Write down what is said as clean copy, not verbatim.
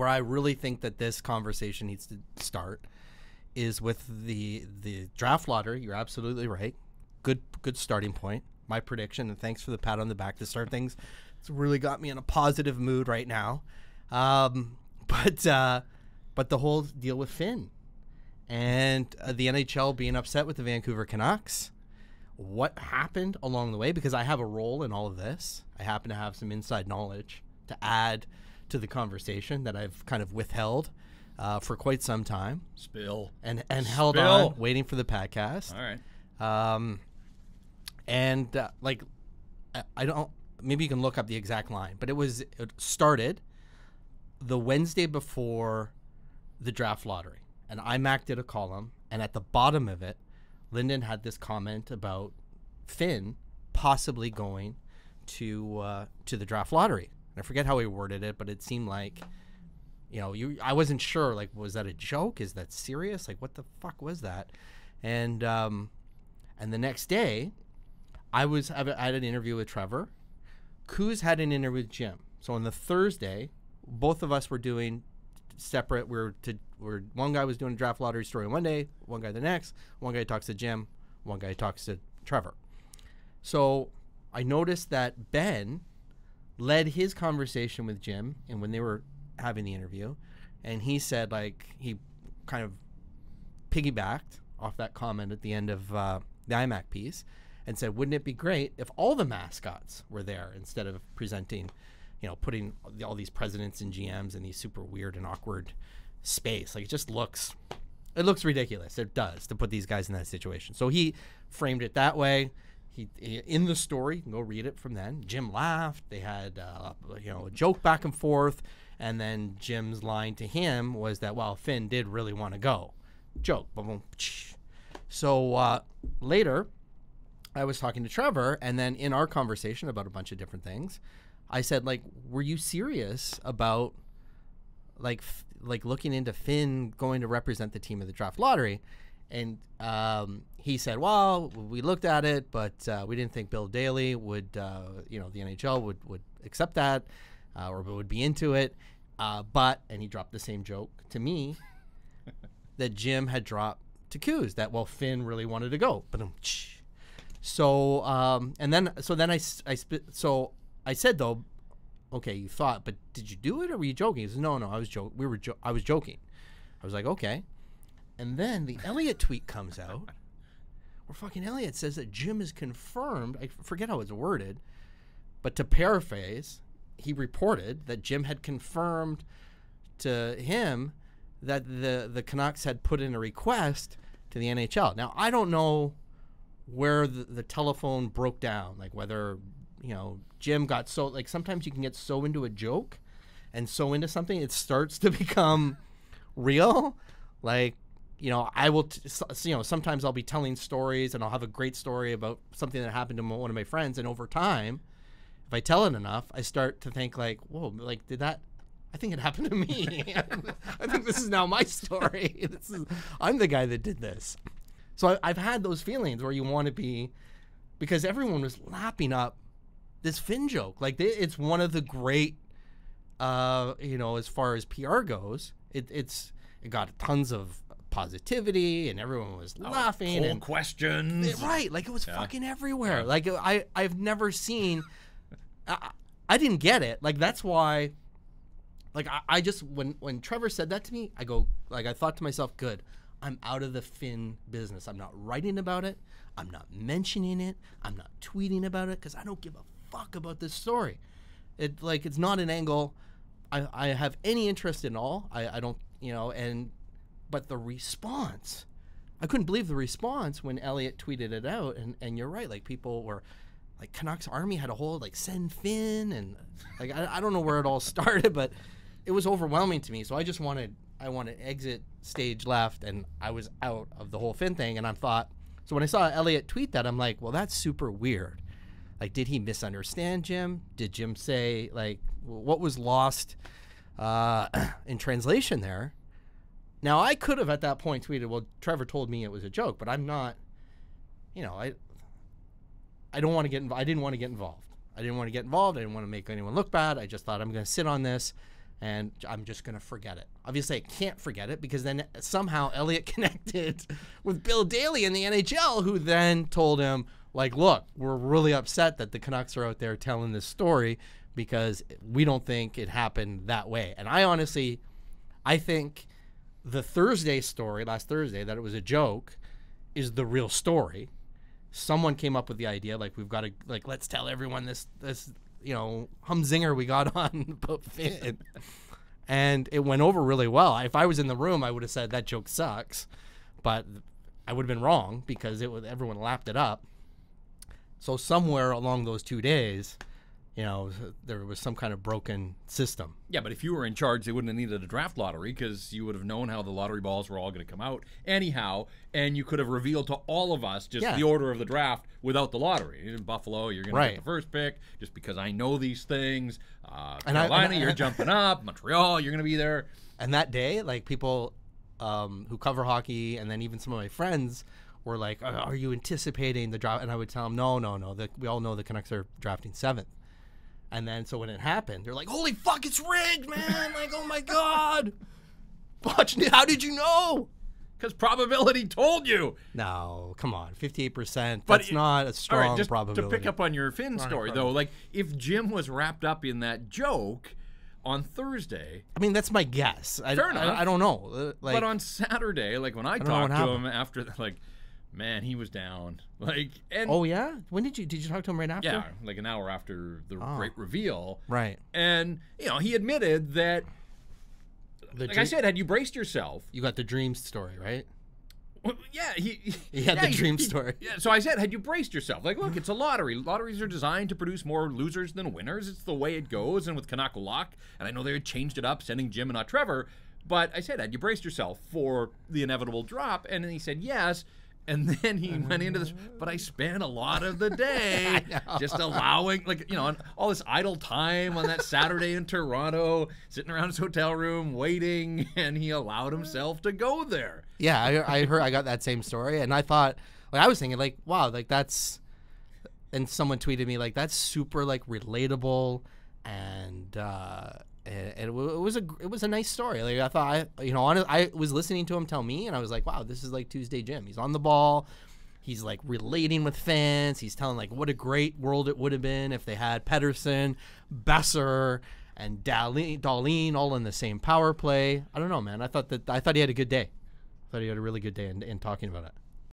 where I really think that this conversation needs to start is with the draft lottery. You're absolutely right. Good starting point. My prediction, and thanks for the pat on the back to start things. It's really got me in a positive mood right now. But the whole deal with Finn and the NHL being upset with the Vancouver Canucks. What happened along the way? Because I have a role in all of this. I happen to have some inside knowledge to add to the conversation that I've kind of withheld for quite some time. Spill. And held on, waiting for the podcast. All right. I don't, maybe you can look up the exact line, but it started the Wednesday before the draft lottery. And IMAC did a column, and at the bottom of it, Lyndon had this comment about Finn possibly going to the draft lottery. And I forget how he worded it, but it seemed like, I wasn't sure, like, was that a joke? Is that serious? Like, what the fuck was that? And the next day, I had an interview with Trevor. Kuz had an interview with Jim. So on the Thursday, both of us were doing separate. One guy was doing a draft lottery story on one day, one guy the next. One guy talks to Jim, one guy talks to Trevor. So I noticed that Ben led his conversation with Jim, and when they were having the interview, and he said, like, he kind of piggybacked off that comment at the end of the IMAC piece and said, wouldn't it be great if all the mascots were there instead of presenting, putting all these presidents and GMs in these super weird and awkward space. Like, it looks ridiculous. It does, to put these guys in that situation. So he framed it that way. He in the story, you can go read it from then. Jim laughed. They had a joke back and forth, and then Jim's line to him was that, well, Finn did really want to go. Joke. Boom. So later, I was talking to Trevor, and then in our conversation about a bunch of different things, I said, like, were you serious about like looking into Finn going to represent the team of the draft lottery? And he said, well, we looked at it, but we didn't think Bill Daly would, the NHL would accept that or would be into it. And he dropped the same joke to me that Jim had dropped to Kuz, that, well, Finn really wanted to go. So I said, though, okay, you thought, but did you do it or were you joking? He says, no, I was joking. I was joking. I was like, okay. And then the Elliott tweet comes out where fucking Elliott says that Jim is confirmed. I forget how it's worded, but to paraphrase, he reported that Jim had confirmed to him that the Canucks had put in a request to the NHL. Now, I don't know where the telephone broke down, like whether, Jim got so, like, sometimes you can get so into a joke and so into something, it starts to become real. Like, I will, sometimes I'll be telling stories and I'll have a great story about something that happened to one of my friends. And over time, if I tell it enough, I start to think like, whoa, like, I think it happened to me. I think this is now my story. I'm the guy that did this. So I've had those feelings where you want to be, because everyone was lapping up this Finn joke. Like, it's one of the great, as far as PR goes, it got tons of positivity and everyone was laughing. Cool and questions. Right. Like, it was fucking everywhere. Yeah. Like, I've never seen, I didn't get it. Like, that's why, like, I just, when Trevor said that to me, I go, like, I thought to myself, good, I'm out of the Finn business. I'm not writing about it. I'm not mentioning it. I'm not tweeting about it because I don't give a fuck about this story. It's not an angle I have any interest in all. I don't, but the response, I couldn't believe the response when Elliott tweeted it out. And you're right. Like, people were like, Canucks Army had a whole, like, send Finn. And like, I don't know where it all started, but it was overwhelming to me. So I wanted exit stage left, and I was out of the whole Finn thing. And I thought, so when I saw Elliott tweet that, I'm like, well, that's super weird. Like, did he misunderstand Jim? Did Jim say, like, what was lost in translation there? Now, I could have at that point tweeted, well, Trevor told me it was a joke, but I'm not, I don't want to get involved. I didn't want to get involved. I didn't want to get involved. I didn't want to make anyone look bad. I just thought, I'm going to sit on this. and I'm just going to forget it. Obviously, I can't forget it because then somehow Elliot connected with Bill Daly in the NHL, who then told him, like, look, we're really upset that the Canucks are out there telling this story because we don't think it happened that way. And I think the Thursday story, last Thursday, that it was a joke, is the real story. Someone came up with the idea, like, we've got to, like, let's tell everyone this humzinger we got on about Finn. And it went over really well. If I was in the room, I would have said that joke sucks, but I would have been wrong because everyone lapped it up. So somewhere along those 2 days, there was some kind of broken system. Yeah, but if you were in charge, they wouldn't have needed a draft lottery because you would have known how the lottery balls were all going to come out anyhow, and you could have revealed to all of us just the order of the draft without the lottery. In Buffalo, you're going to get the first pick just because I know these things. Carolina, you're jumping up. Montreal, you're going to be there. And that day, like, people who cover hockey and then even some of my friends were like, are you anticipating the draft? And I would tell them, no. We all know the Canucks are drafting 7th. And then, so when it happened, they're like, holy fuck, it's rigged, man. Like, oh, my God. How did you know? Because probability told you. No, come on. 58%. That's not a strong probability. To pick up on your Finn story, though, like, if Jim was wrapped up in that joke on Thursday. I mean, that's my guess. Fair enough. I don't know. But on Saturday, like, when I talked to him after, like, man, he was down. Like, and oh yeah, when did you talk to him right after? Yeah, like an hour after the great reveal. Right. And he admitted that. Like I said, had you braced yourself, you got the dream story, right? Well, yeah, he had the dream story. Yeah, so I said, had you braced yourself, like, look, it's a lottery. Lotteries are designed to produce more losers than winners. It's the way it goes. And with Canuck luck, and I know they had changed it up, sending Jim and not Trevor. But I said, had you braced yourself for the inevitable drop? And then he said yes. And then he went into this, but I spent a lot of the day just allowing, like, all this idle time on that Saturday in Toronto, sitting around his hotel room waiting, and he allowed himself to go there. Yeah, I got that same story, and I thought, like, I was thinking, like, wow, like, that's, and someone tweeted me, like, that's super, like, relatable, and it was a nice story. Like, I thought, I was listening to him tell me, and I was like, wow, this is like Tuesday Jim. He's on the ball. He's, like, relating with fans. He's telling, like, what a great world it would have been if they had Pettersson, Besser, and Dahlin all in the same power play. I don't know, man. I thought he had a good day. I thought he had a really good day in talking about it.